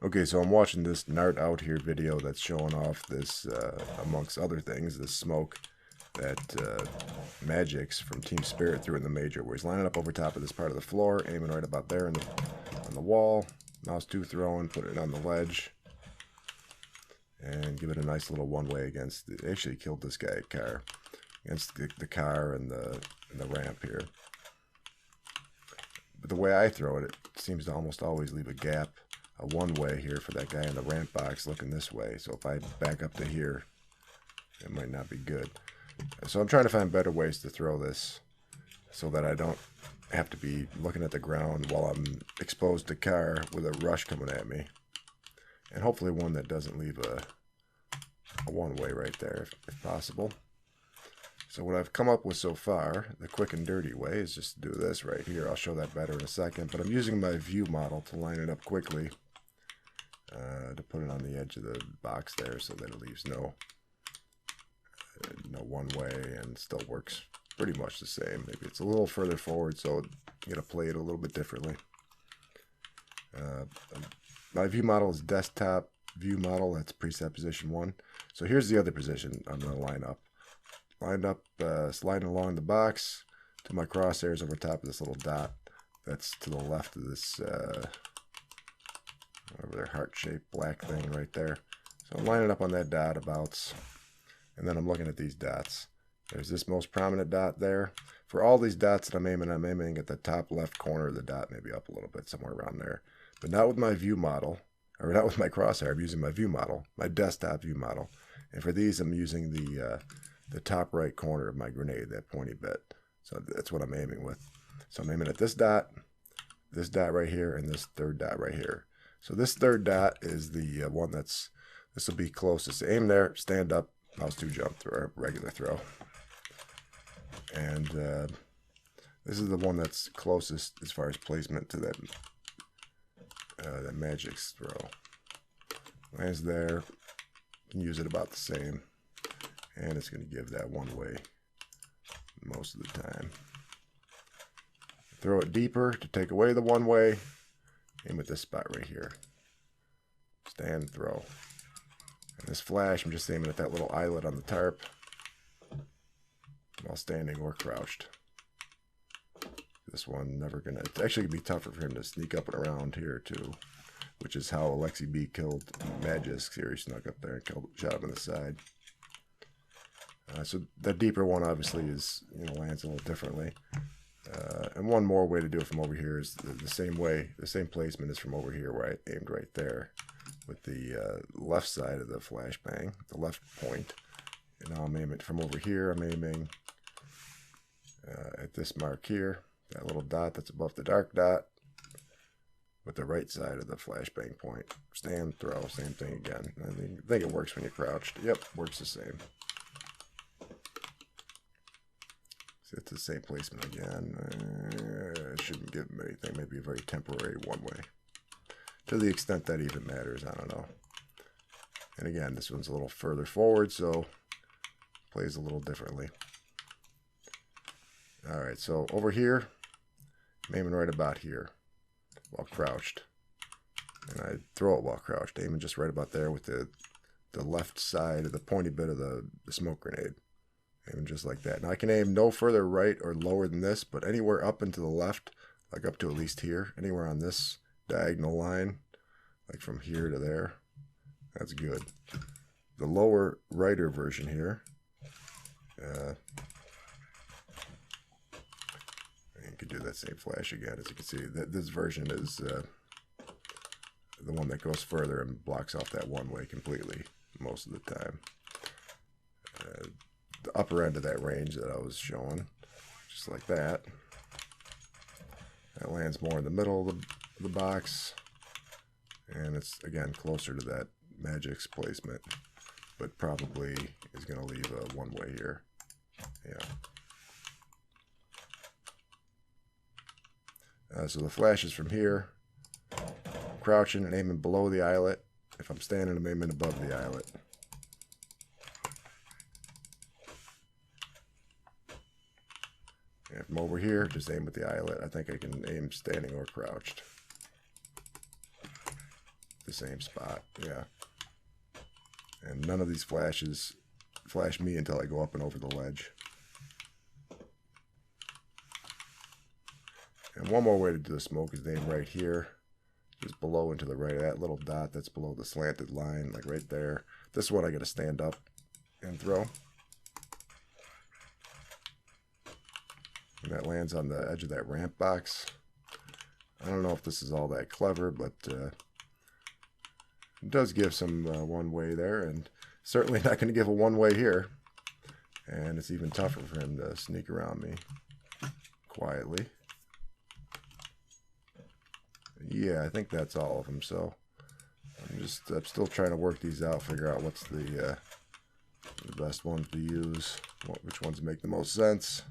Okay, so I'm watching this NartOutHere video that's showing off this, amongst other things, this smoke that Magixx from Team Spirit threw in the major, where he's lining up over top of this part of the floor, aiming right about there on the wall, mouse 2 throwing, put it on the ledge, and give it a nice little one-way against, it actually killed this guy car, against the car and the ramp here. But the way I throw it, it seems to almost always leave a gap, a one-way here for that guy in the ramp box looking this way. So if I back up to here, it might not be good. So I'm trying to find better ways to throw this so that I don't have to be looking at the ground while I'm exposed to car with a rush coming at me. And hopefully one that doesn't leave a one-way right there if possible. So what I've come up with so far, the quick and dirty way, is just to do this right here. I'll show that better in a second, but I'm using my Viewmodel to line it up quickly, to put it on the edge of the box there so that it leaves no one way and still works pretty much the same. Maybe it's a little further forward, so I'm going to play it a little bit differently. My Viewmodel is desktop Viewmodel. That's preset position 1. So here's the other position I'm going to line up. Lined up, sliding along the box to my crosshairs over top of this little dot that's to the left of this, whatever their heart-shaped black thing right there. So I'm lining up on that dot about, and then I'm looking at these dots. There's this most prominent dot there. For all these dots that I'm aiming at the top left corner of the dot, maybe up a little bit, somewhere around there. But not with my Viewmodel, or not with my crosshair. I'm using my Viewmodel, my desktop Viewmodel. And for these, I'm using the top right corner of my grenade, that pointy bit. So that's what I'm aiming with. So I'm aiming at this dot right here, and this third dot right here. So this third dot is the one this will be closest. Aim there, stand up, mouse 2 jump throw, or regular throw. And this is the one that's closest as far as placement to that Magixx throw. Lands there, you can use it about the same. And it's going to give that one way most of the time. Throw it deeper to take away the one way. Aim at this spot right here. Stand, throw. And this flash, I'm just aiming at that little eyelet on the tarp while standing or crouched. This one never gonna, it's actually gonna be tougher for him to sneak up and around here too, which is how Alexi B killed Magixx here. He snuck up there and shot him in the side. So the deeper one obviously is, lands a little differently. And one more way to do it from over here is the same way, the same placement is from over here where I aimed right there with the left side of the flashbang, the left point. And now I'm aiming from over here. I'm aiming at this mark here, that little dot that's above the dark dot, with the right side of the flashbang point. Stand, throw, same thing again. I think it works when you're crouched. Yep, works the same. It's the same placement again. It shouldn't give them anything. Maybe a very temporary one way. To the extent that even matters, I don't know. And again, this one's a little further forward, so plays a little differently. Alright, so over here, I'm aiming right about here while crouched. And I throw it while crouched, aiming just right about there with the left side of the pointy bit of the smoke grenade. Aiming just like that. Now I can aim no further right or lower than this, but anywhere up and to the left, like up to at least here, anywhere on this diagonal line, like from here to there, that's good. The lower righter version here, you can do that same flash again. As you can see, this version is the one that goes further and blocks off that one way completely most of the time. The upper end of that range that I was showing, just like that. That lands more in the middle of the box, and it's again closer to that Magixx placement, but probably is going to leave a one way here. Yeah. So the flash is from here, crouching and aiming below the eyelet. If I'm standing, I'm aiming above the eyelet. And from over here, just aim with the eyelet. I think I can aim standing or crouched. the same spot. Yeah. And none of these flashes flash me until I go up and over the ledge. And one more way to do the smoke is name right here. Just below and to the right of that little dot that's below the slanted line, like right there. This one I got to stand up and throw. And that lands on the edge of that ramp box. I don't know if this is all that clever, but it does give some one-way there, and certainly not going to give a one-way here. And it's even tougher for him to sneak around me quietly. Yeah, I think that's all of them, so I'm still trying to work these out, figure out what's the best ones to use, which ones make the most sense.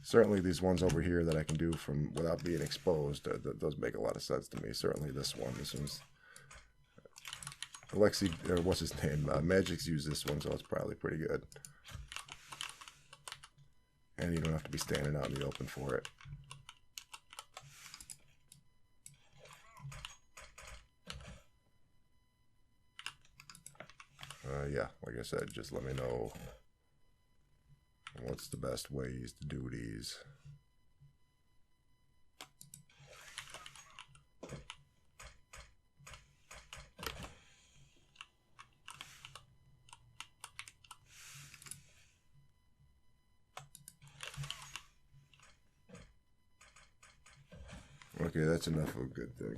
Certainly these ones over here that I can do from without being exposed, that does make a lot of sense to me. Certainly this one's Alexi, or what's his name? Magixx used this one, so it's probably pretty good. And you don't have to be standing out in the open for it. Yeah, like I said, just let me know what's the best ways to do these. Okay, that's enough of a good thing.